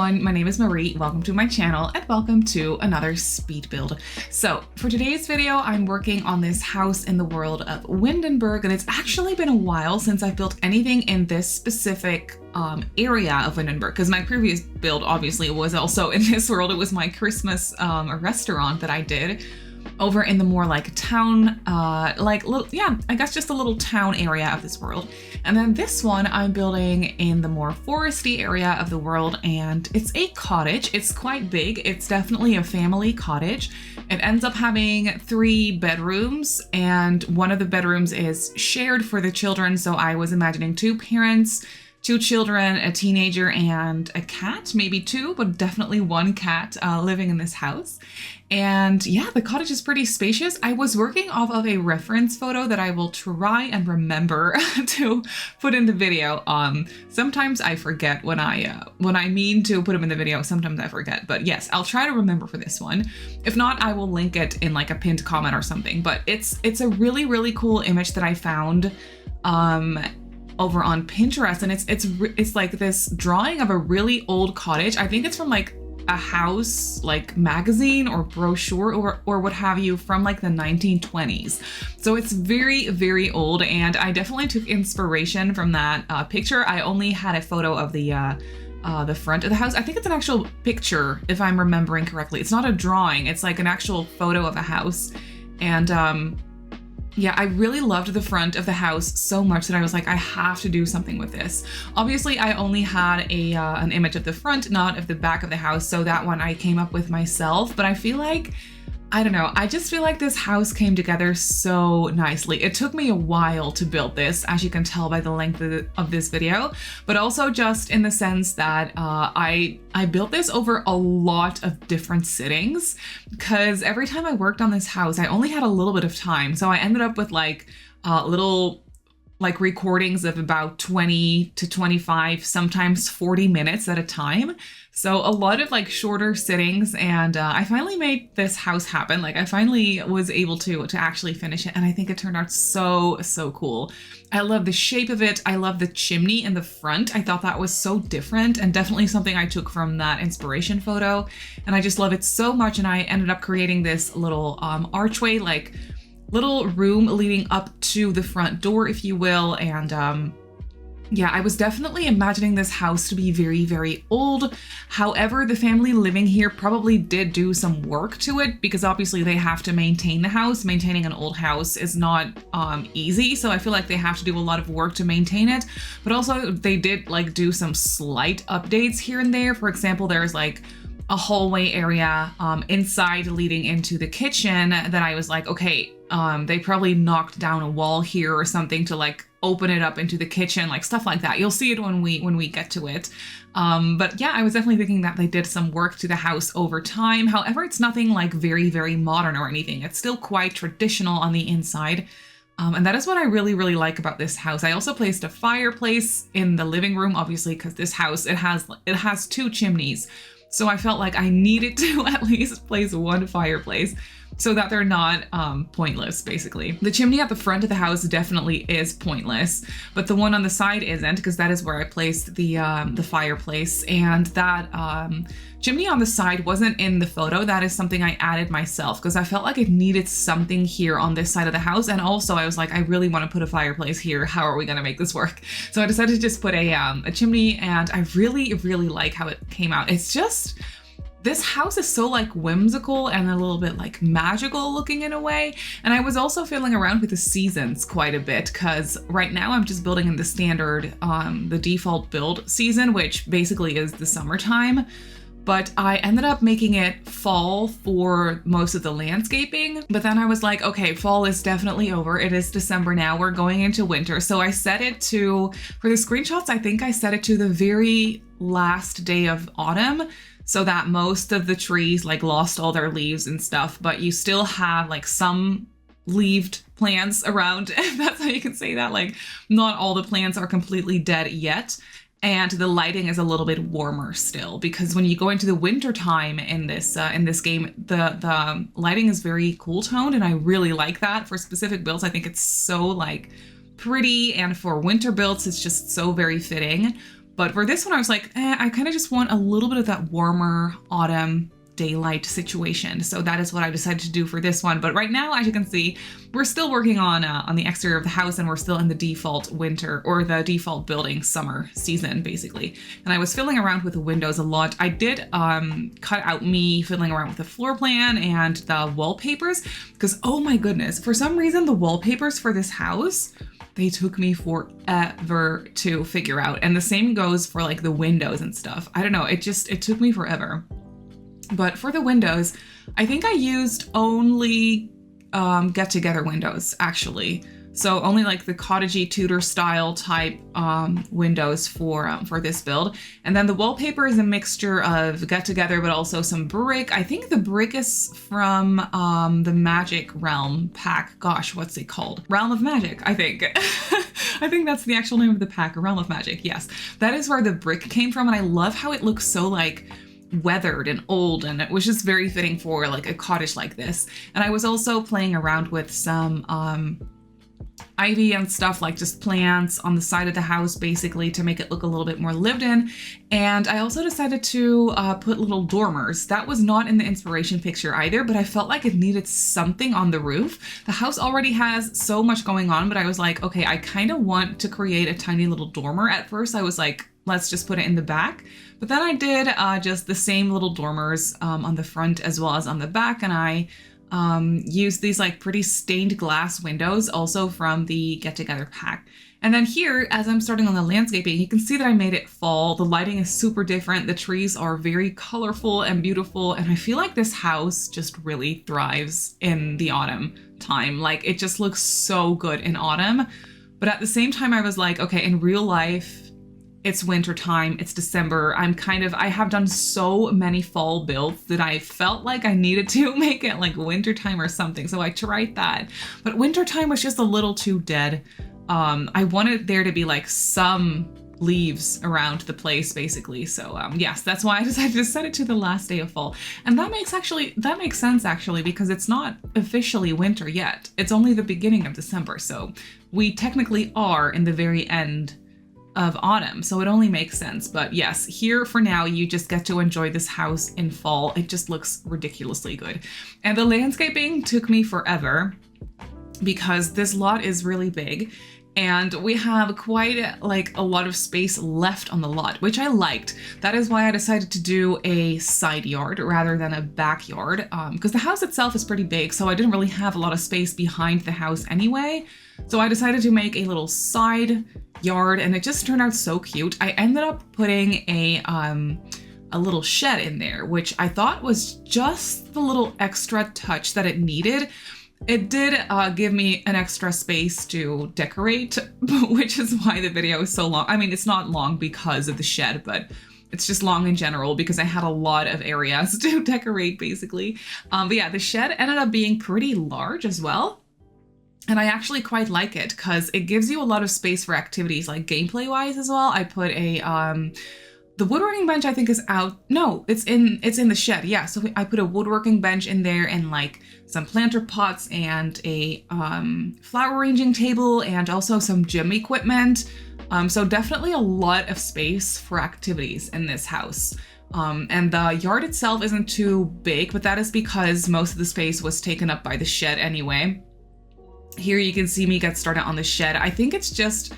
everyone, my name is Marie. Welcome to my channel and welcome to another speed build. So for today's video, I'm working on this house in the world of Windenburg, and it's actually been a while since I've built anything in this specific area of Windenburg, because my previous build obviously was also in this world. It was my Christmas restaurant that I did over in the more like town, I guess just a little town area of this world. And then this one I'm building in the more foresty area of the world, and it's a cottage. It's quite big. It's definitely a family cottage. It ends up having 3 bedrooms, and one of the bedrooms is shared for the children. So I was imagining 2 parents, 2 children, a teenager, and a cat, maybe 2, but definitely 1 cat living in this house. And yeah, the cottage is pretty spacious. I was working off of a reference photo that I will try and remember to put in the video. Sometimes I forget when I mean to put them in the video, sometimes I forget, but yes, I'll try to remember for this one. If not, I will link it in like a pinned comment or something, but it's a really, really cool image that I found over on Pinterest, and it's like this drawing of a really old cottage. I think it's from like a house like magazine or brochure or what have you from like the 1920s. So it's very, very old, and I definitely took inspiration from that picture. I only had a photo of the front of the house. I think it's an actual picture if I'm remembering correctly. It's not a drawing, it's like an actual photo of a house. And yeah, I really loved the front of the house so much that I was like, I have to do something with this. Obviously, I only had an image of the front, not of the back of the house, so that one I came up with myself. But I feel like, I don't know, I just feel like this house came together so nicely. It took me a while to build this, as you can tell by the length of this video, but also just in the sense that I built this over a lot of different sittings, because every time I worked on this house, I only had a little bit of time. So I ended up with like little like recordings of about 20 to 25, sometimes 40 minutes at a time. So a lot of like shorter sittings, and I finally made this house happen. Like I finally was able to actually finish it, and I think it turned out so cool. I love the shape of it. I love the chimney in the front. I thought that was so different, and definitely something I took from that inspiration photo. And I just love it so much, and I ended up creating this little archway, like little room leading up to the front door, if you will. And yeah, I was definitely imagining this house to be very, very old. However, the family living here probably did do some work to it, because obviously they have to maintain the house. Maintaining an old house is not easy, so I feel like they have to do a lot of work to maintain it. But also they did like do some slight updates here and there. For example, there's like a hallway area inside leading into the kitchen that I was like, okay, they probably knocked down a wall here or something to like open it up into the kitchen, like stuff like that. You'll see it when we get to it. But yeah, I was definitely thinking that they did some work to the house over time. However, it's nothing like very, very modern or anything. It's still quite traditional on the inside. And that is what I really, really like about this house. I also placed a fireplace in the living room, obviously, because this house, it has 2 chimneys. So I felt like I needed to at least place 1 fireplace so that they're not pointless, basically. The chimney at the front of the house definitely is pointless, but the one on the side isn't, because that is where I placed the fireplace. And that chimney on the side wasn't in the photo. That is something I added myself, because I felt like it needed something here on this side of the house. And also I was like, I really want to put a fireplace here. How are we gonna make this work? So I decided to just put a chimney, and I really, really like how it came out. It's just, this house is so like whimsical and a little bit like magical looking in a way. And I was also fiddling around with the seasons quite a bit, because right now I'm just building in the standard, the default build season, which basically is the summertime. But I ended up making it fall for most of the landscaping. But then I was like, okay, fall is definitely over. It is December now. We're going into winter. So I set it to, for the screenshots, I think I set it to the very last day of autumn, so that most of the trees like lost all their leaves and stuff, but you still have like some leaved plants around, if that's how you can say that. Like not all the plants are completely dead yet. And the lighting is a little bit warmer still, because when you go into the winter time in this game, the lighting is very cool toned, and I really like that for specific builds. I think it's so like pretty, and for winter builds, it's just so very fitting. But for this one, I was like, I kind of just want a little bit of that warmer autumn daylight situation. So that is what I decided to do for this one. But right now, as you can see, we're still working on the exterior of the house, and we're still in the default winter, or the default building summer season, basically. And I was fiddling around with the windows a lot. I did cut out me fiddling around with the floor plan and the wallpapers, because oh my goodness, for some reason, the wallpapers for this house, they took me forever to figure out. And the same goes for like the windows and stuff. I don't know, it took me forever. But for the windows, I think I used only get-together windows, actually. So only like the cottagey Tudor style type windows for this build. And then the wallpaper is a mixture of get-together, but also some brick. I think the brick is from the Magic Realm pack. Gosh, what's it called? Realm of Magic, I think. I think that's the actual name of the pack, Realm of Magic, yes. That is where the brick came from, and I love how it looks so like weathered and old, and it was just very fitting for like a cottage like this. And I was also playing around with some ivy and stuff, like just plants on the side of the house, basically to make it look a little bit more lived in. And I also decided to put little dormers. That was not in the inspiration picture either, but I felt like it needed something on the roof. The house already has so much going on, but I was like, okay, I kind of want to create a tiny little dormer. At first I was like, let's just put it in the back. But then I did just the same little dormers on the front as well as on the back. And I used these like pretty stained glass windows also from the Get Together pack. And then here, as I'm starting on the landscaping, you can see that I made it fall. The lighting is super different. The trees are very colorful and beautiful. And I feel like this house just really thrives in the autumn time. Like it just looks so good in autumn. But at the same time, I was like, okay, in real life, it's winter time, it's December. I have done so many fall builds that I felt like I needed to make it like winter time or something. So I tried that, but winter time was just a little too dead. I wanted there to be like some leaves around the place, basically. So yes, that's why I decided to set it to the last day of fall. And that makes sense actually, because it's not officially winter yet. It's only the beginning of December. So we technically are in the very end of autumn, so it only makes sense. But yes, here for now, you just get to enjoy this house in fall. It just looks ridiculously good. And the landscaping took me forever because this lot is really big and we have quite like a lot of space left on the lot, which I liked. That is why I decided to do a side yard rather than a backyard, because the house itself is pretty big, so I didn't really have a lot of space behind the house anyway. So I decided to make a little side yard, and it just turned out so cute. I ended up putting a little shed in there, which I thought was just the little extra touch that it needed. It did give me an extra space to decorate, which is why the video is so long. I mean, it's not long because of the shed, but it's just long in general because I had a lot of areas to decorate, basically. But yeah, the shed ended up being pretty large as well. And I actually quite like it because it gives you a lot of space for activities, like gameplay wise as well. I put a, the woodworking bench I think is out. No, it's in the shed. Yeah, so I put a woodworking bench in there and like some planter pots and a flower arranging table and also some gym equipment. So definitely a lot of space for activities in this house. And the yard itself isn't too big, but that is because most of the space was taken up by the shed anyway. Here you can see me get started on the shed. I think it just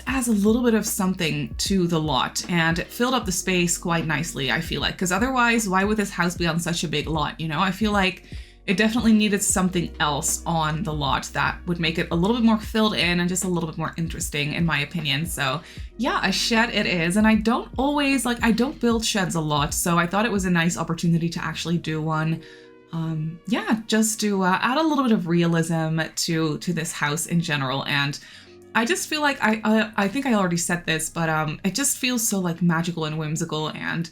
adds a little bit of something to the lot, and it filled up the space quite nicely, I feel like, because otherwise, why would this house be on such a big lot? You know, I feel like it definitely needed something else on the lot that would make it a little bit more filled in and just a little bit more interesting, in my opinion. So yeah, a shed it is. And I don't always, like, I don't build sheds a lot, so I thought it was a nice opportunity to actually do one. Yeah, just to add a little bit of realism to this house in general. And I just feel like I think I already said this, but it just feels so like magical and whimsical. And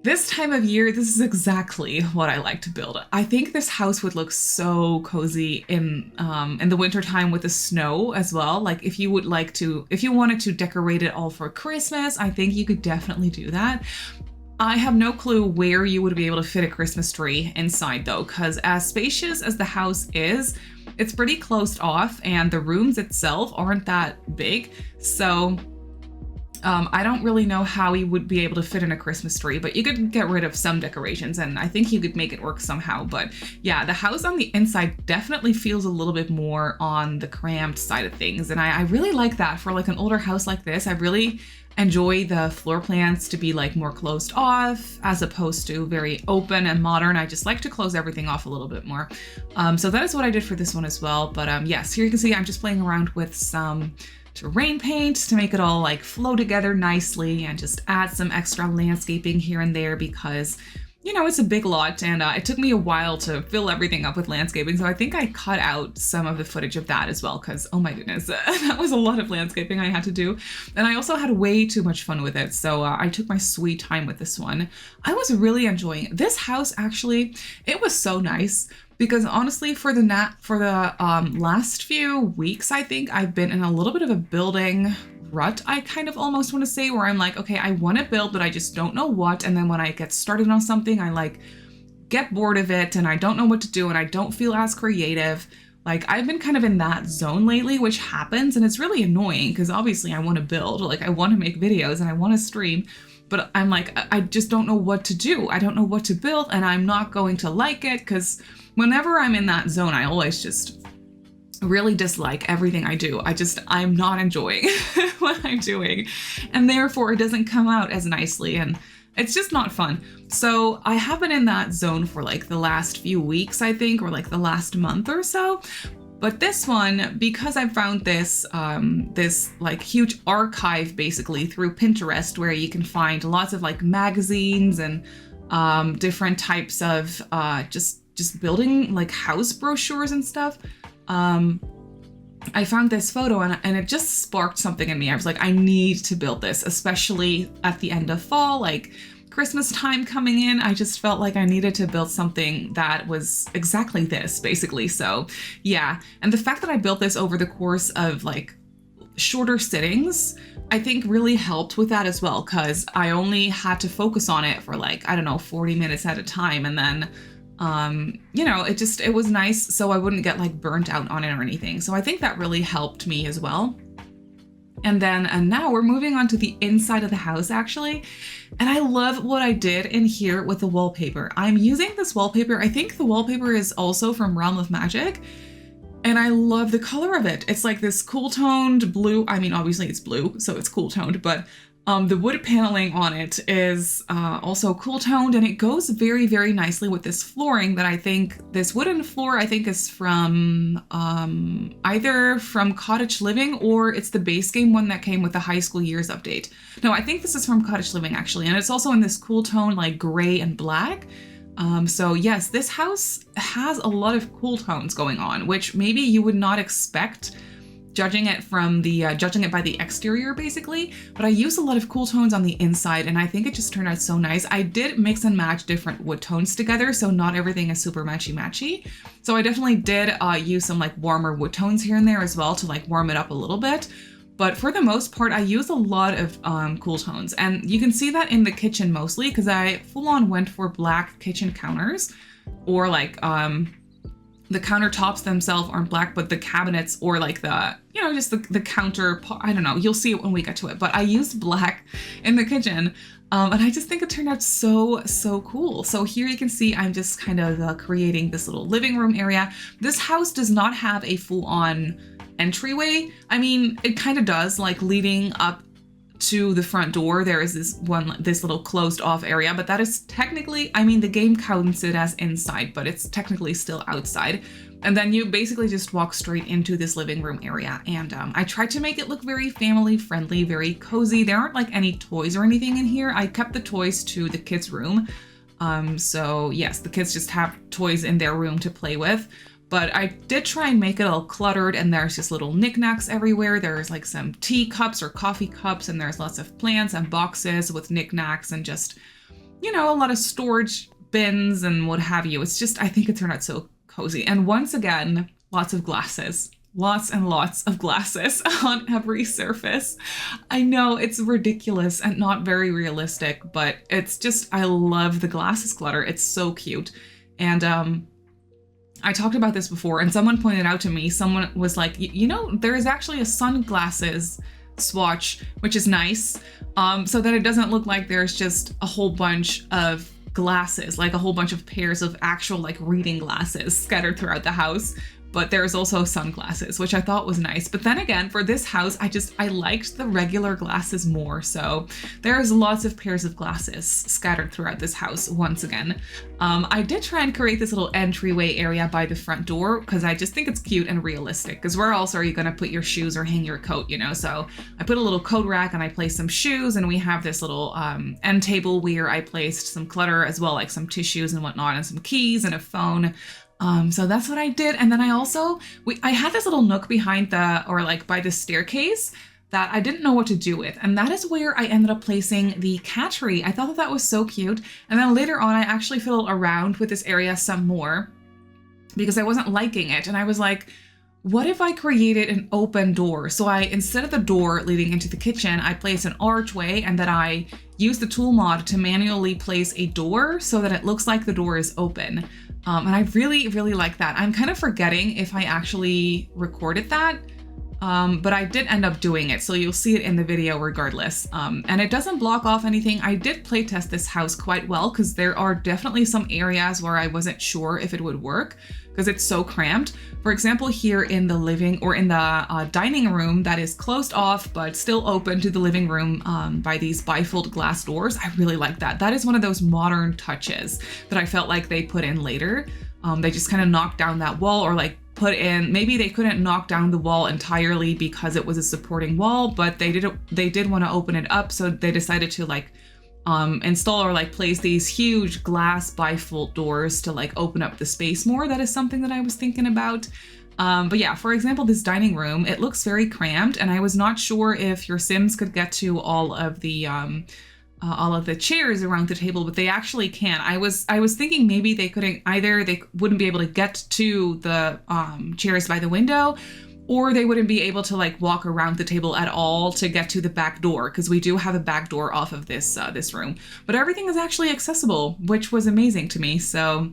this time of year, this is exactly what I like to build. I think this house would look so cozy in the winter time with the snow as well. Like if you wanted to decorate it all for Christmas, I think you could definitely do that. I have no clue where you would be able to fit a Christmas tree inside though, because as spacious as the house is, it's pretty closed off and the rooms itself aren't that big. So I don't really know how you would be able to fit in a Christmas tree, but you could get rid of some decorations and I think you could make it work somehow. But yeah, the house on the inside definitely feels a little bit more on the cramped side of things. And I really like that for like an older house like this. I really enjoy the floor plans to be like more closed off as opposed to very open and modern. I just like to close everything off a little bit more. So that is what I did for this one as well. But yes, here you can see I'm just playing around with some terrain paint to make it all like flow together nicely and just add some extra landscaping here and there because, you know, it's a big lot and it took me a while to fill everything up with landscaping. So I think I cut out some of the footage of that as well because, oh my goodness, that was a lot of landscaping I had to do. And I also had way too much fun with it. So I took my sweet time with this one. I was really enjoying it. This house actually, it was so nice. Because honestly, for the last few weeks, I think I've been in a little bit of a building rut, I kind of almost want to say, where I'm like, okay, I want to build, but I just don't know what. And then when I get started on something, I like get bored of it and I don't know what to do and I don't feel as creative. Like I've been kind of in that zone lately, which happens and it's really annoying because obviously I want to build, like I want to make videos and I want to stream. But I'm like, I just don't know what to do. I don't know what to build and I'm not going to like it because whenever I'm in that zone, I always just really dislike everything I do. I'm not enjoying what I'm doing and therefore it doesn't come out as nicely and it's just not fun. So I have been in that zone for like the last few weeks, I think, or like the last month or so. But this one, because I found this this like huge archive basically through Pinterest where you can find lots of like magazines and different types of just building like house brochures and stuff. I found this photo and it just sparked something in me. I was like, I need to build this, especially at the end of fall, like Christmas time coming in. I just felt like I needed to build something that was exactly this, basically. So yeah, and the fact that I built this over the course of like shorter sittings, I think really helped with that as well, because I only had to focus on it for like, I don't know, 40 minutes at a time. And then you know, it was nice so I wouldn't get like burnt out on it or anything. So I think that really helped me as well. And now we're moving on to the inside of the house actually. And I love what I did in here with the wallpaper. I'm using this wallpaper. I think the wallpaper is also from Realm of Magic. And I love the color of it. It's like this cool toned blue. I mean, obviously it's blue, so it's cool toned, but the wood paneling on it is also cool toned and it goes very, very nicely with this flooring that I think, this wooden floor I think is from either from Cottage Living or it's the base game one that came with the high school years update. No, I think this is from Cottage Living actually. And it's also in this cool tone like gray and black. So yes, this house has a lot of cool tones going on, which maybe you would not expect judging it by the exterior basically, but I used a lot of cool tones on the inside and I think it just turned out so nice. I did mix and match different wood tones together, so not everything is super matchy. So I definitely did use some like warmer wood tones here and there as well to like warm it up a little bit. But for the most part, I use a lot of cool tones and you can see that in the kitchen mostly because I full on went for black kitchen counters or like the countertops themselves aren't black, but the cabinets or like the, you know, just the counter, I don't know, you'll see it when we get to it, but I used black in the kitchen. And I just think it turned out so cool. So here you can see I'm just kind of creating this little living room area. This house does not have a full on entryway. I mean, it kind of does, like leading up to the front door, there is this little closed off area, but that is technically, I mean, the game counts it as inside, but it's technically still outside. And then you basically just walk straight into this living room area. And I tried to make it look very family friendly, very cozy. There aren't like any toys or anything in here. I kept the toys to the kids' room. So yes, the kids just have toys in their room to play with. But I did try and make it all cluttered and there's just little knickknacks everywhere. There's like some tea cups or coffee cups and there's lots of plants and boxes with knickknacks and just, you know, a lot of storage bins and what have you. It's just, I think it turned out so cozy. And once again, lots of glasses. Lots and lots of glasses on every surface. I know it's ridiculous and not very realistic, but it's just, I love the glasses clutter. It's so cute. And I talked about this before and someone pointed out to me, someone was like, you know, there is actually a sunglasses swatch, which is nice, so that it doesn't look like there's just a whole bunch of glasses, like a whole bunch of pairs of actual like reading glasses scattered throughout the house. But there's also sunglasses, which I thought was nice. But then again, for this house, I liked the regular glasses more. So there's lots of pairs of glasses scattered throughout this house once again. I did try and create this little entryway area by the front door because I just think it's cute and realistic. Because where else are you gonna put your shoes or hang your coat, you know? So I put a little coat rack and I placed some shoes, and we have this little end table where I placed some clutter as well, like some tissues and whatnot, and some keys and a phone. So that's what I did. And then I had this little nook behind by the staircase that I didn't know what to do with. And that is where I ended up placing the cat tree. I thought that was so cute. And then later on, I actually fiddled around with this area some more because I wasn't liking it. And I was like, what if I created an open door? So instead of the door leading into the kitchen, I placed an archway, and then I used the tool mod to manually place a door so that it looks like the door is open. And I really, really like that. I'm kind of forgetting if I actually recorded that, but I did end up doing it. So you'll see it in the video regardless. And it doesn't block off anything. I did playtest this house quite well because there are definitely some areas where I wasn't sure if it would work because it's so cramped. For example, here in the dining room that is closed off but still open to the living room by these bifold glass doors. I really like that. That is one of those modern touches that I felt like they put in later. They just kind of knocked down that wall, or like maybe they couldn't knock down the wall entirely because it was a supporting wall, but they did want to open it up, so they decided to like install or like place these huge glass bifold doors to like open up the space more. That is something that I was thinking about. But yeah, for example, this dining room, it looks very cramped, and I was not sure if your Sims could get to all of the chairs around the table, but they actually can. I was thinking maybe they couldn't either. They wouldn't be able to get to the chairs by the window, or they wouldn't be able to like walk around the table at all to get to the back door, because we do have a back door off of this room. But everything is actually accessible, which was amazing to me. So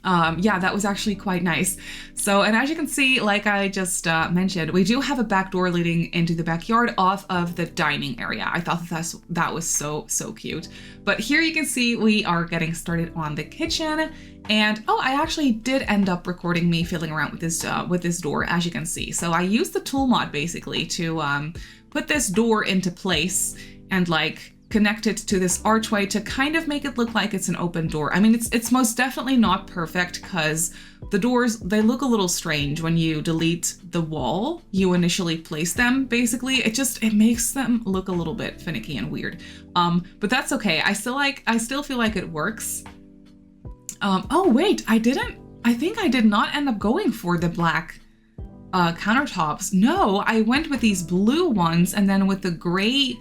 yeah, that was actually quite nice. So, and as you can see, like I just mentioned, we do have a back door leading into the backyard off of the dining area. I thought that was so cute. But here you can see we are getting started on the kitchen. And I actually did end up recording me fiddling around with this door, as you can see. So I used the tool mod basically to put this door into place and like connect it to this archway to kind of make it look like it's an open door. I mean, it's most definitely not perfect because the doors, they look a little strange when you delete the wall you initially place them. Basically, it makes them look a little bit finicky and weird. But that's okay. I still feel like it works. Oh wait, I think I did not end up going for the black countertops. No, I went with these blue ones, and then with the gray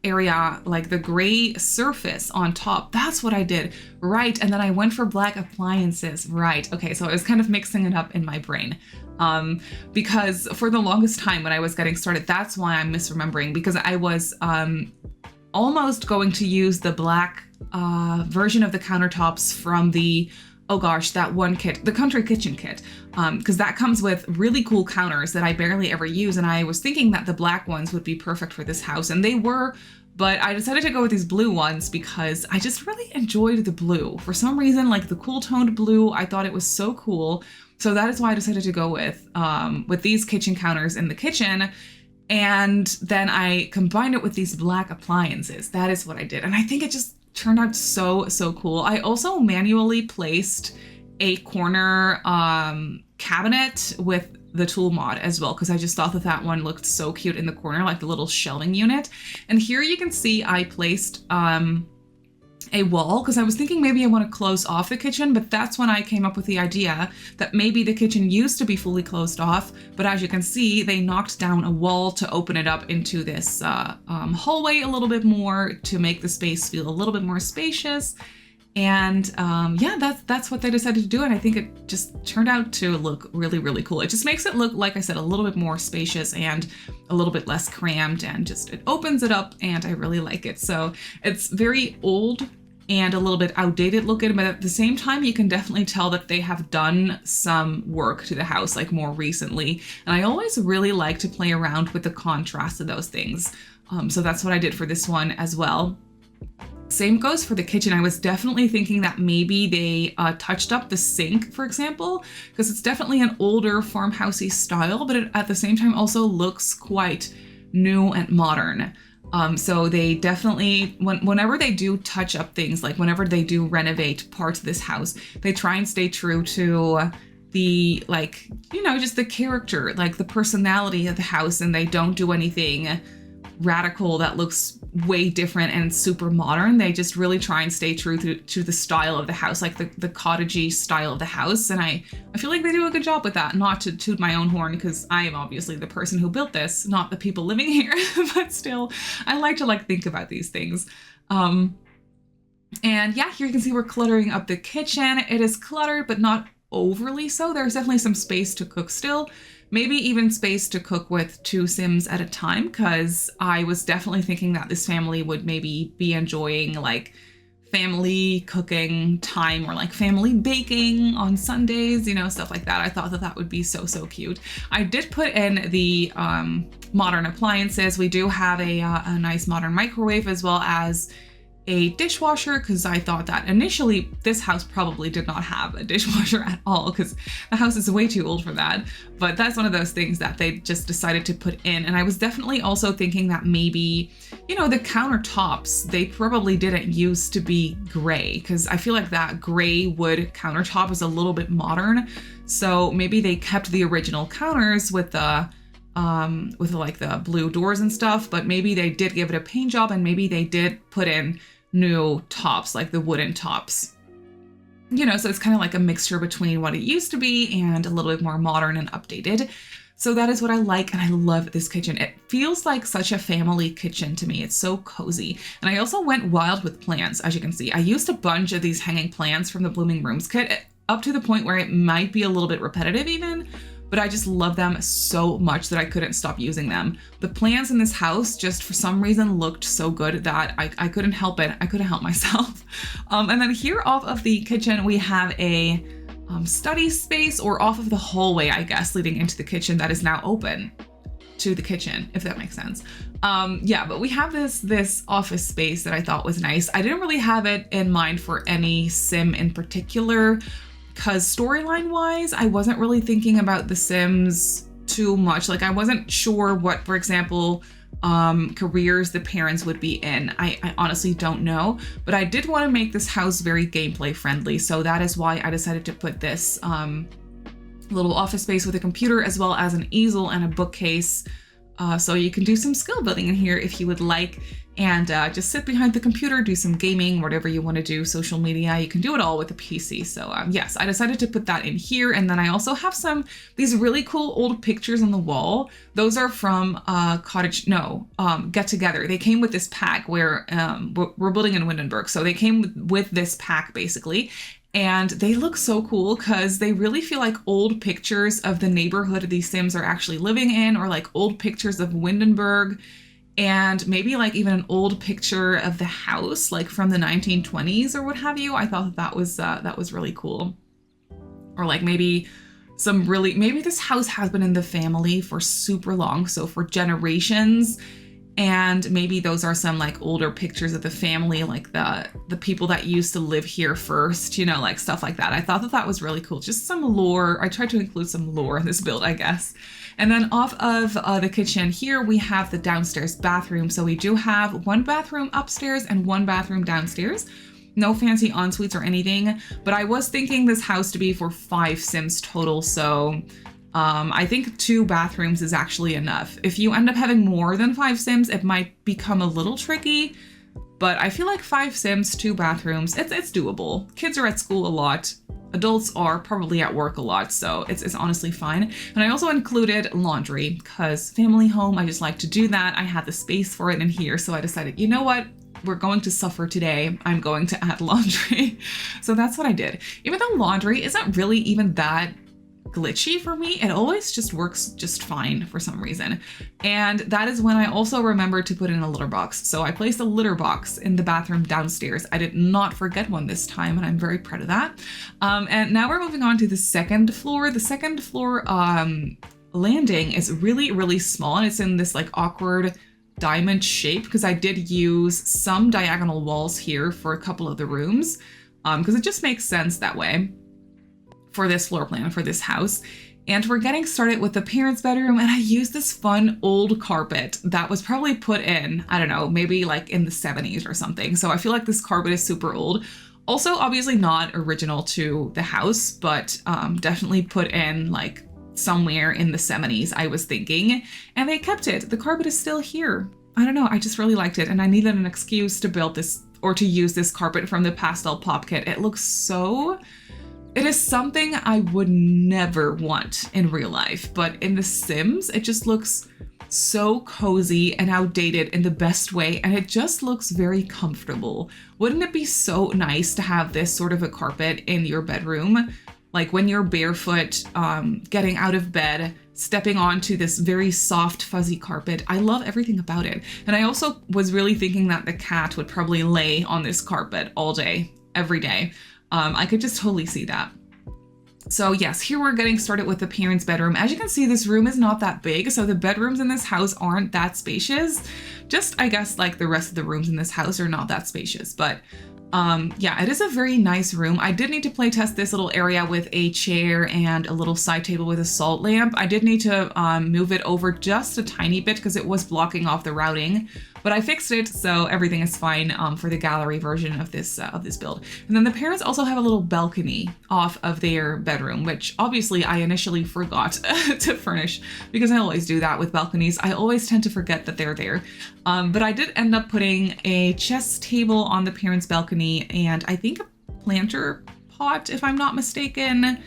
area, like the gray surface on top. That's what I did. Right. And then I went for black appliances. Right. Okay. So I was kind of mixing it up in my brain. Because for the longest time when I was getting started, that's why I'm misremembering, because I was almost going to use the black version of the countertops from the, oh gosh, that one kit, the Country Kitchen kit, because that comes with really cool counters that I barely ever use. And I was thinking that the black ones would be perfect for this house, and they were, but I decided to go with these blue ones because I just really enjoyed the blue. For some reason, like the cool toned blue, I thought it was so cool. So that is why I decided to go with these kitchen counters in the kitchen. And then I combined it with these black appliances. That is what I did. And I think it just turned out so cool. I also manually placed a corner cabinet with the tool mod as well, because I just thought that one looked so cute in the corner, like the little shelving unit. And here you can see I placed a wall, because I was thinking maybe I want to close off the kitchen, but that's when I came up with the idea that maybe the kitchen used to be fully closed off, but as you can see, they knocked down a wall to open it up into this hallway a little bit more to make the space feel a little bit more spacious. And yeah, that's what they decided to do, and I think it just turned out to look really cool. It just makes it look, like I said, a little bit more spacious and a little bit less cramped, and just it opens it up, and I really like it. So it's very old and a little bit outdated looking, but at the same time, you can definitely tell that they have done some work to the house, like more recently. And I always really like to play around with the contrast of those things. So that's what I did for this one as well. Same goes for the kitchen. I was definitely thinking that maybe they touched up the sink, for example, because it's definitely an older farmhousey style, but it at the same time also looks quite new and modern. So they definitely, whenever they do touch up things, like whenever they do renovate parts of this house, they try and stay true to the, like, you know, just the character, like the personality of the house, and they don't do anything radical that looks way different and super modern. They just really try and stay true to the style of the house, like the cottagey style of the house. And I feel like they do a good job with that. Not to toot my own horn, because I am obviously the person who built this, not the people living here, but still, I like to think about these things. And yeah, here you can see we're cluttering up the kitchen. It is cluttered, but not overly so. There's definitely some space to cook still. Maybe even space to cook with 2 Sims at a time, because I was definitely thinking that this family would maybe be enjoying like family cooking time, or like family baking on Sundays, you know, stuff like that. I thought that that would be so cute. I did put in the modern appliances. We do have a nice modern microwave, as well as a dishwasher, because I thought that initially this house probably did not have a dishwasher at all, because the house is way too old for that. But that's one of those things that they just decided to put in. And I was definitely also thinking that maybe, you know, the countertops, they probably didn't used to be gray, because I feel like that gray wood countertop is a little bit modern. So maybe they kept the original counters with the like the blue doors and stuff, but maybe they did give it a paint job, and maybe they did put in new tops, like the wooden tops. You know, so it's kind of like a mixture between what it used to be and a little bit more modern and updated. So that is what I like, and I love this kitchen. It feels like such a family kitchen to me. It's so cozy. And I also went wild with plants, as you can see. I used a bunch of these hanging plants from the Blooming Rooms kit, up to the point where it might be a little bit repetitive even, but I just love them so much that I couldn't stop using them. The plants in this house just for some reason looked so good that I couldn't help it. I couldn't help myself. And then here off of the kitchen, we have a study space, or off of the hallway, I guess, leading into the kitchen that is now open to the kitchen, if that makes sense. Yeah, but we have this office space that I thought was nice. I didn't really have it in mind for any sim in particular, because storyline wise, I wasn't really thinking about the Sims too much. Like, I wasn't sure what, for example, careers the parents would be in. I honestly don't know, but I did want to make this house very gameplay friendly. So that is why I decided to put this little office space with a computer, as well as an easel and a bookcase. So you can do some skill building in here if you would like, and just sit behind the computer, do some gaming, whatever you want to do, social media. You can do it all with a PC. So yes, I decided to put that in here. And then I also have these really cool old pictures on the wall. Those are from Cottage, Get Together. They came with this pack where we're building in Windenburg. So they came with this pack basically. And they look so cool because they really feel like old pictures of the neighborhood these Sims are actually living in, or like old pictures of Windenburg, and maybe like even an old picture of the house, like from the 1920s or what have you. I thought that was really cool. Or like maybe maybe this house has been in the family for super long, so for generations. And maybe those are some like older pictures of the family, like the people that used to live here first, you know, like stuff like that. I thought that was really cool. Just some lore. I tried to include some lore in this build, I guess. And then off of the kitchen here, we have the downstairs bathroom. So we do have one bathroom upstairs and one bathroom downstairs. No fancy en-suites or anything, but I was thinking this house to be for 5 Sims total. So I think 2 bathrooms is actually enough. If you end up having more than 5 Sims, it might become a little tricky, but I feel like 5 Sims, 2 bathrooms, it's doable. Kids are at school a lot. Adults are probably at work a lot, so it's honestly fine. And I also included laundry because family home, I just like to do that. I had the space for it in here, so I decided, you know what? We're going to suffer today. I'm going to add laundry. So that's what I did. Even though laundry isn't really even that glitchy for me. It always just works just fine for some reason. And that is when I also remembered to put in a litter box. So I placed a litter box in the bathroom downstairs. I did not forget one this time, and I'm very proud of that. And now we're moving on to the second floor. The second floor landing is really, really small, and it's in this like awkward diamond shape because I did use some diagonal walls here for a couple of the rooms because it just makes sense that way for this floor plan for this house. And we're getting started with the parents' bedroom, and I used this fun old carpet that was probably put in, I don't know, maybe like in the 70s or something. So I feel like this carpet is super old. Also, obviously not original to the house, but definitely put in like somewhere in the 70s, I was thinking, and they kept it. The carpet is still here. I don't know, I just really liked it, and I needed an excuse to build this or to use this carpet from the pastel pop kit. It looks so... It is something I would never want in real life, but in The Sims, it just looks so cozy and outdated in the best way, and it just looks very comfortable. Wouldn't it be so nice to have this sort of a carpet in your bedroom? Like when you're barefoot, getting out of bed, stepping onto this very soft, fuzzy carpet. I love everything about it. And I also was really thinking that the cat would probably lay on this carpet all day, every day. I could just totally see that. So yes, here we're getting started with the parents' bedroom. As you can see, this room is not that big, so the bedrooms in this house aren't that spacious. Just, I guess, like the rest of the rooms in this house are not that spacious, but yeah, it is a very nice room. I did need to play test this little area with a chair and a little side table with a salt lamp. I did need to move it over just a tiny bit because it was blocking off the routing, but I fixed it, so everything is fine for the gallery version of this build. And then the parents also have a little balcony off of their bedroom, which obviously I initially forgot to furnish because I always do that with balconies. I always tend to forget that they're there. But I did end up putting a chess table on the parents' balcony and I think a planter pot, if I'm not mistaken.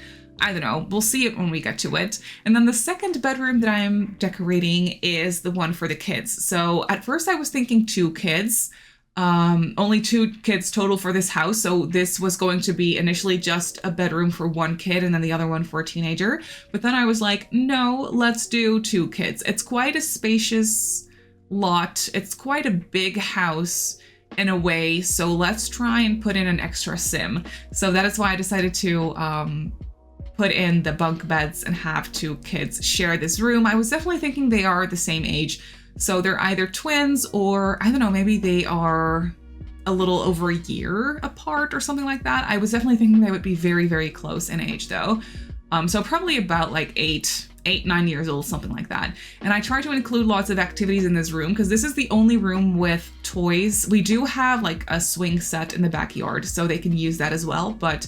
I don't know, we'll see it when we get to it. And then the second bedroom that I'm decorating is the one for the kids. So at first I was thinking 2 kids, only 2 kids total for this house. So this was going to be initially just a bedroom for 1 kid and then the other one for a teenager. But then I was like, no, let's do 2 kids. It's quite a spacious lot. It's quite a big house in a way. So let's try and put in an extra sim. So that is why I decided to put in the bunk beds and have 2 kids share this room. I was definitely thinking they are the same age. So they're either twins or I don't know, maybe they are a little over a year apart or something like that. I was definitely thinking they would be very, very close in age though. So probably about like 8-9 years old, something like that. And I try to include lots of activities in this room because this is the only room with toys. We do have like a swing set in the backyard, so they can use that as well. But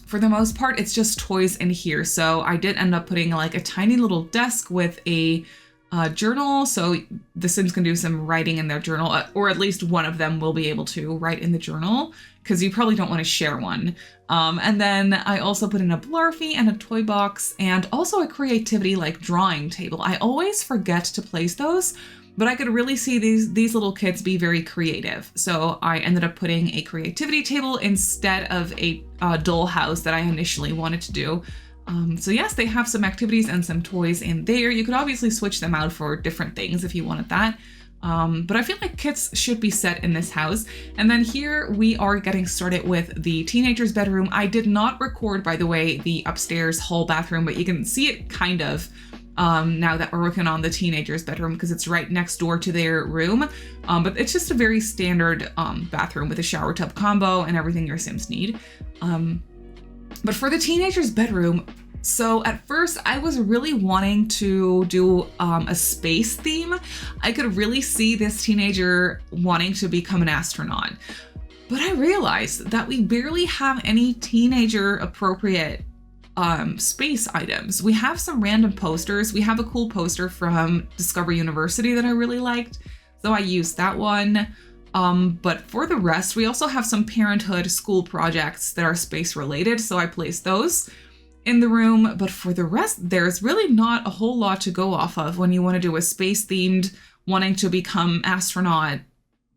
for the most part, it's just toys in here. So I did end up putting like a tiny little desk with a journal. So the Sims can do some writing in their journal, or at least one of them will be able to write in the journal because you probably don't want to share one. And then I also put in a Blarfy and a toy box and also a creativity like drawing table. I always forget to place those, but I could really see these little kids be very creative. So I ended up putting a creativity table instead of a doll house that I initially wanted to do. So yes, they have some activities and some toys in there. You could obviously switch them out for different things if you wanted that. But I feel like kids should be set in this house. And then here we are getting started with the teenager's bedroom. I did not record, by the way, the upstairs hall bathroom, but you can see it kind of now that we're working on the teenager's bedroom because it's right next door to their room. But it's just a very standard bathroom with a shower tub combo and everything your Sims need. But for the teenager's bedroom, so at first I was really wanting to do a space theme. I could really see this teenager wanting to become an astronaut. But I realized that we barely have any teenager appropriate space items. We have some random posters. We have a cool poster from Discover University that I really liked, so I used that one. But for the rest, we also have some parenthood school projects that are space related, so I placed those in the room. But for the rest, there's really not a whole lot to go off of when you want to do a space themed, wanting to become astronaut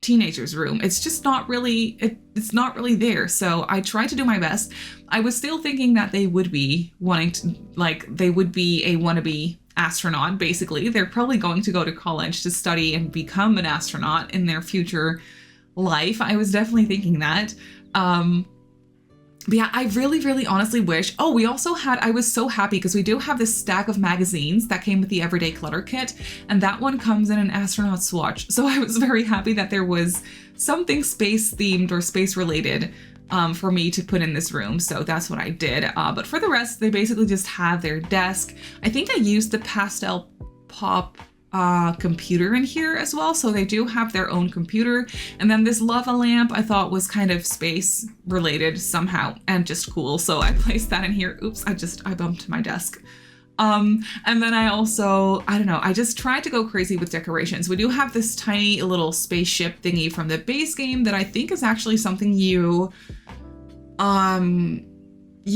teenager's room. It's just not really, it's not really there. So I tried to do my best. I was still thinking that they would be wanting to, like, they would be a wannabe astronaut, basically. They're probably going to go to college to study and become an astronaut in their future life. I was definitely thinking that. But yeah, I really honestly wish. Oh, we also had, I was so happy because we do have this stack of magazines that came with the Everyday Clutter kit, and that one comes in an astronaut swatch. So I was very happy that there was something space themed or space related for me to put in this room. So that's what I did. But for the rest, they basically just have their desk. I think I used the Pastel Pop computer in here as well. So they do have their own computer. And then this lava lamp I thought was kind of space related somehow and just cool. So I placed that in here. Oops, I bumped my desk. And then I also, I don't know, I just tried to go crazy with decorations. We do have this tiny little spaceship thingy from the base game that I think is actually something you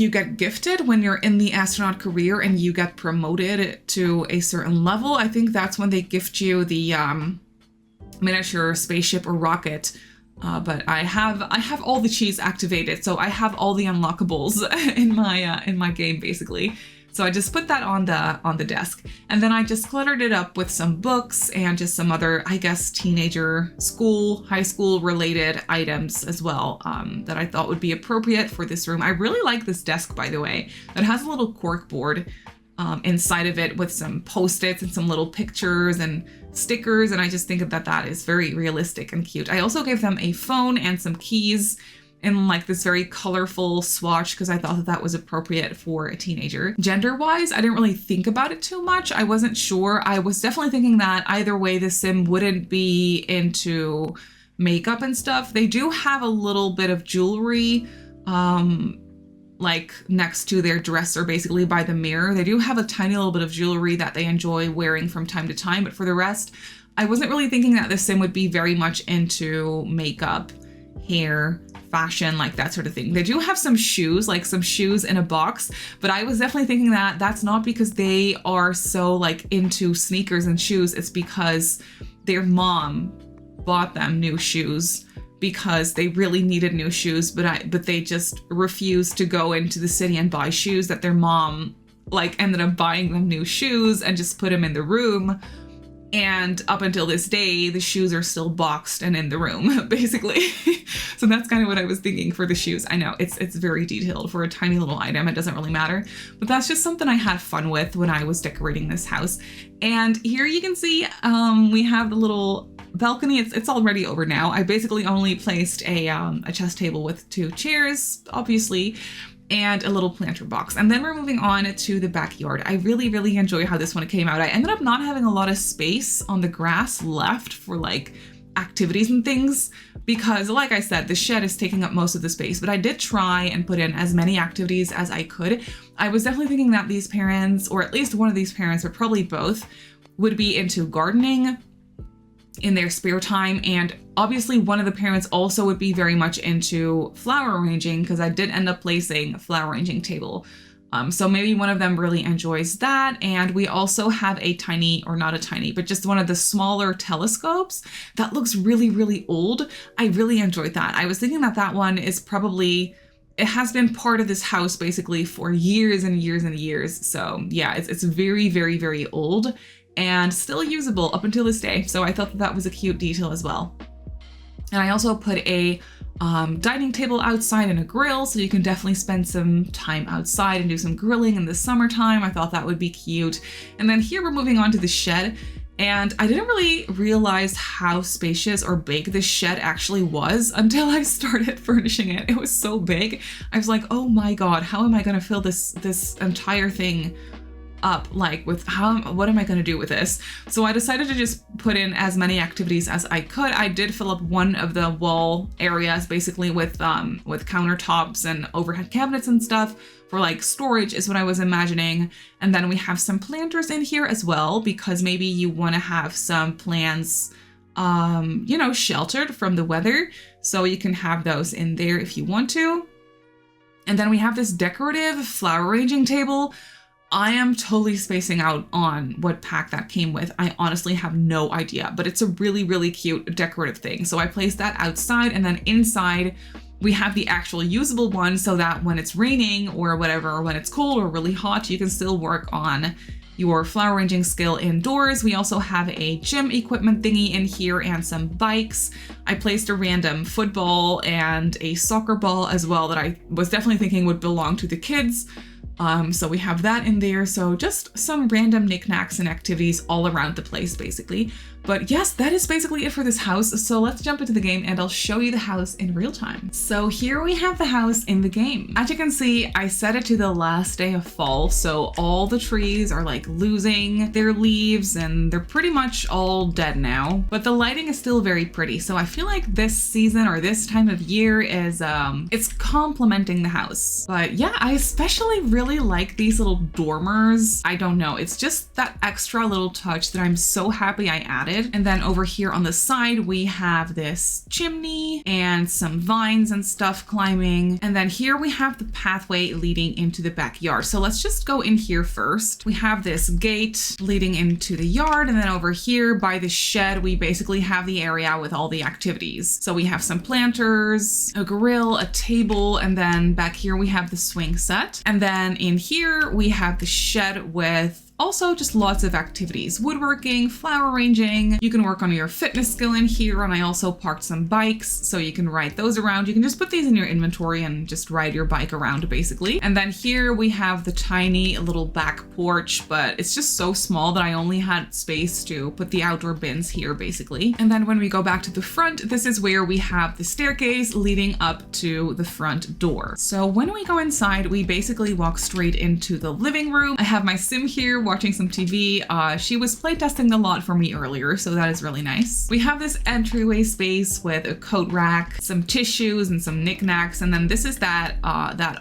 get gifted when you're in the astronaut career and you get promoted to a certain level. I think that's when they gift you the miniature spaceship or rocket. But I have all the cheese activated, so I have all the unlockables in my game basically. So I just put that on the desk, and then I just cluttered it up with some books and just some other, I guess, teenager high school related items as well, that I thought would be appropriate for this room. I really like this desk, by the way. It has a little cork board inside of it with some post-its and some little pictures and stickers, and I just think that is very realistic and cute. I also gave them a phone and some keys in like this very colorful swatch because I thought that was appropriate for a teenager. Gender-wise, I didn't really think about it too much. I wasn't sure. I was definitely thinking that either way the sim wouldn't be into makeup and stuff. They do have a little bit of jewelry like next to their dresser, basically by the mirror. They do have a tiny little bit of jewelry that they enjoy wearing from time to time, but for the rest, I wasn't really thinking that the sim would be very much into makeup, hair, fashion, like that sort of thing. They do have some shoes, like some shoes in a box, but I was definitely thinking that that's not because they are so like into sneakers and shoes. It's because their mom bought them new shoes because they really needed new shoes, but they just refused to go into the city and buy shoes, that their mom like ended up buying them new shoes and just put them in the room. And up until this day, the shoes are still boxed and in the room, basically. So that's kind of what I was thinking for the shoes. I know it's very detailed for a tiny little item. It doesn't really matter, but that's just something I had fun with when I was decorating this house. And here you can see we have the little balcony. It's already over now. I basically only placed a chess table with 2 chairs, obviously, and a little planter box. And then we're moving on to the backyard. I really enjoy how this one came out. I ended up not having a lot of space on the grass left for like activities and things because, like I said, the shed is taking up most of the space, but I did try and put in as many activities as I could. I was definitely thinking that these parents, or at least one of these parents, or probably both, would be into gardening in their spare time, and obviously one of the parents also would be very much into flower arranging because I did end up placing a flower arranging table. So maybe one of them really enjoys that. And we also have a tiny, or not a tiny, but just one of the smaller telescopes that looks really old. I really enjoyed that. I was thinking that one is probably, it has been part of this house basically for years and years and years. So yeah, it's very old and still usable up until this day. So I thought that was a cute detail as well. And I also put a dining table outside and a grill, so you can definitely spend some time outside and do some grilling in the summertime. I thought that would be cute. And then here we're moving on to the shed. And I didn't really realize how spacious or big this shed actually was until I started furnishing it. It was so big. I was like, oh my God, how am I gonna fill this entire thing up, like with what am I going to do with this? So I decided to just put in as many activities as I could. I did fill up one of the wall areas basically with countertops and overhead cabinets and stuff for like storage is what I was imagining. And then we have some planters in here as well, because maybe you want to have some plants you know, sheltered from the weather, so you can have those in there if you want to. And then we have this decorative flower arranging table. I am totally spacing out on what pack that came with. I honestly have no idea, but it's a really, really cute decorative thing. So I placed that outside, and then inside we have the actual usable one so that when it's raining or whatever, or when it's cold or really hot, you can still work on your flower arranging skill indoors. We also have a gym equipment thingy in here and some bikes. I placed a random football and a soccer ball as well that I was definitely thinking would belong to the kids. So we have that in there. So just some random knickknacks and activities all around the place, basically. But yes, that is basically it for this house. So let's jump into the game and I'll show you the house in real time. So here we have the house in the game. As you can see, I set it to the last day of fall. So all the trees are like losing their leaves and they're pretty much all dead now, but the lighting is still very pretty. So I feel like this season or this time of year is, it's complementing the house. But yeah, I especially really like these little dormers. I don't know. It's just that extra little touch that I'm so happy I added. And then over here on the side, we have this chimney and some vines and stuff climbing. And then here we have the pathway leading into the backyard. So let's just go in here first. We have this gate leading into the yard. And then over here by the shed, we basically have the area with all the activities. So we have some planters, a grill, a table, and then back here we have the swing set. And then in here we have the shed with also just lots of activities, woodworking, flower arranging. You can work on your fitness skill in here. And I also parked some bikes so you can ride those around. You can just put these in your inventory and just ride your bike around basically. And then here we have the tiny little back porch, but it's just so small that I only had space to put the outdoor bins here basically. And then when we go back to the front, this is where we have the staircase leading up to the front door. So when we go inside, we basically walk straight into the living room. I have my sim here watching some TV. She was playtesting the lot for me earlier, so that is really nice. We have this entryway space with a coat rack, some tissues and some knickknacks, and then this is that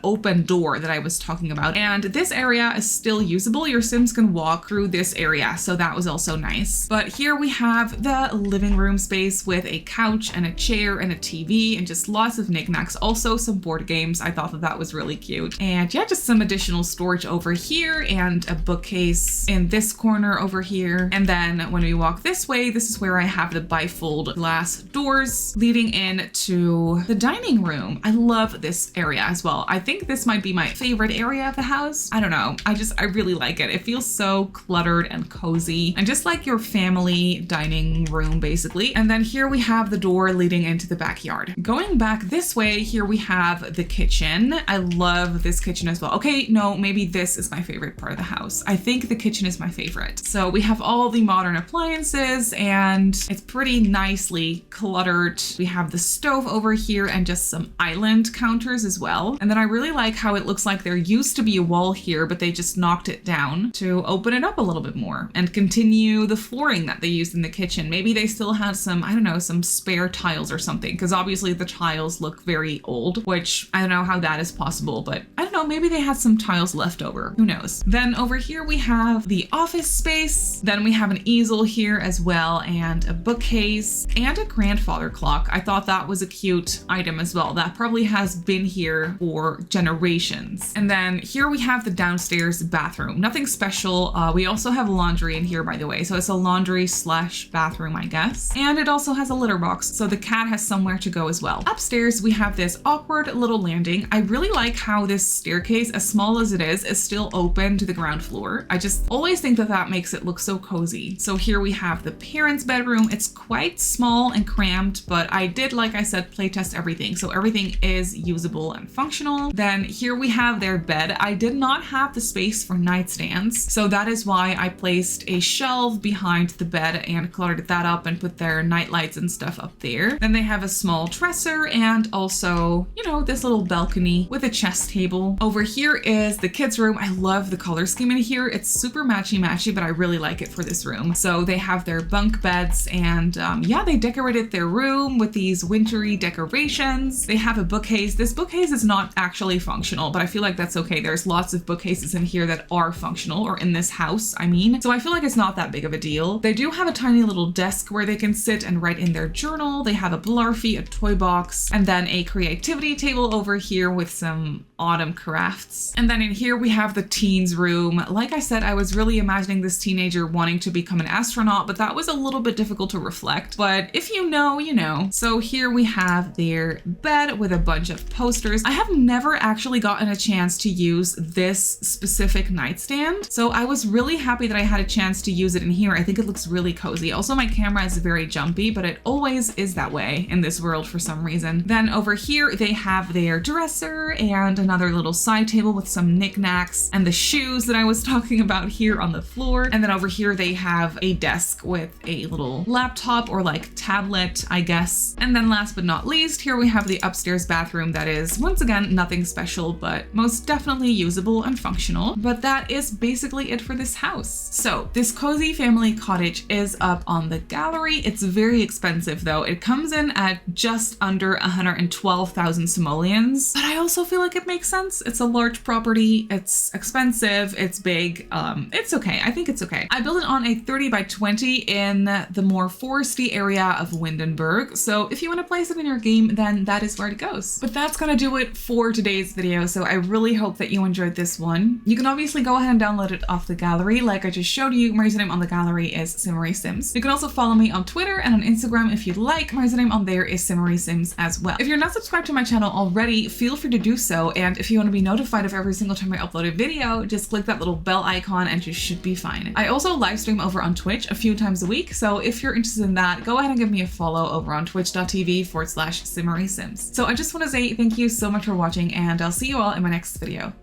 open door that I was talking about. And this area is still usable. Your Sims can walk through this area, so that was also nice. But here we have the living room space with a couch and a chair and a TV and just lots of knickknacks. Also some board games. I thought that was really cute. And yeah, just some additional storage over here and a bookcase in this corner over here. And then when we walk this way, this is where I have the bifold glass doors leading into the dining room. I love this area as well. I think this might be my favorite area of the house. I don't know. I really like it. It feels so cluttered and cozy and just like your family dining room basically. And then here we have the door leading into the backyard. Going back this way, here we have the kitchen. I love this kitchen as well. Okay, no, maybe this is my favorite part of the house. I think the kitchen is my favorite. So we have all the modern appliances and it's pretty nicely cluttered. We have the stove over here and just some island counters as well. And then I really like how it looks like there used to be a wall here, but they just knocked it down to open it up a little bit more and continue the flooring that they used in the kitchen. Maybe they still had some, I don't know, some spare tiles or something, because obviously the tiles look very old, which I don't know how that is possible, but I don't know, maybe they had some tiles left over. Who knows? Then over here we have the office space. Then we have an easel here as well and a bookcase and a grandfather clock. I thought that was a cute item as well. That probably has been here for generations. And then here we have the downstairs bathroom. Nothing special. We also have laundry in here, by the way. So it's a laundry slash bathroom, I guess. And it also has a litter box, so the cat has somewhere to go as well. Upstairs, we have this awkward little landing. I really like how this staircase, as small as it is still open to the ground floor. I just always think that that makes it look so cozy. So here we have the parents' bedroom. It's quite small and cramped, but I did, like I said, playtest everything. So everything is usable and functional. Then here we have their bed. I did not have the space for nightstands, so that is why I placed a shelf behind the bed and cluttered that up and put their night lights and stuff up there. Then they have a small dresser and also, you know, this little balcony with a chess table. Over here is the kids' room. I love the color scheme in here. It's super matchy, but I really like it for this room. So they have their bunk beds and yeah, they decorated their room with these wintry decorations. They have a bookcase. This bookcase is not actually functional, but I feel like that's okay. There's lots of bookcases in here that are functional, or in this house, I mean. So I feel like it's not that big of a deal. They do have a tiny little desk where they can sit and write in their journal. They have a Blarfy, a toy box, and then a creativity table over here with some autumn crafts. And then in here we have the teens room. Like I said, I was really imagining this teenager wanting to become an astronaut, but that was a little bit difficult to reflect. But if you know, you know. So here we have their bed with a bunch of posters. I have never actually gotten a chance to use this specific nightstand, so I was really happy that I had a chance to use it in here. I think it looks really cozy. Also, my camera is very jumpy, but it always is that way in this world for some reason. Then over here, they have their dresser and another little side table with some knickknacks and the shoes that I was talking about here on the floor. And then over here, they have a desk with a little laptop or like tablet, I guess. And then last but not least, here we have the upstairs bathroom that is, once again, nothing special, but most definitely usable and functional. But that is basically it for this house. So this cozy family cottage is up on the gallery. It's very expensive though. It comes in at just under 112,000 simoleons, but I also feel like it makes sense. It's a large property. It's expensive. It's big. It's okay. I think it's okay. I built it on a 30 by 20 in the more foresty area of Windenburg. So if you want to place it in your game, then that is where it goes. But that's gonna do it for today's video. So I really hope that you enjoyed this one. You can obviously go ahead and download it off the gallery. Like I just showed you, my username on the gallery is Simmary Sims. You can also follow me on Twitter and on Instagram if you'd like. My username on there is Simmary Sims as well. If you're not subscribed to my channel already, feel free to do so. And if you want to be notified of every single time I upload a video, just click that little bell icon and you should be fine. I also live stream over on Twitch a few times a week. So if you're interested in that, go ahead and give me a follow over on twitch.tv/SimmarySims. So I just want to say thank you so much for watching, and I'll see you all in my next video.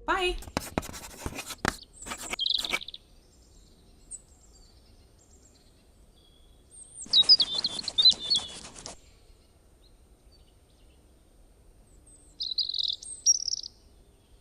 Bye!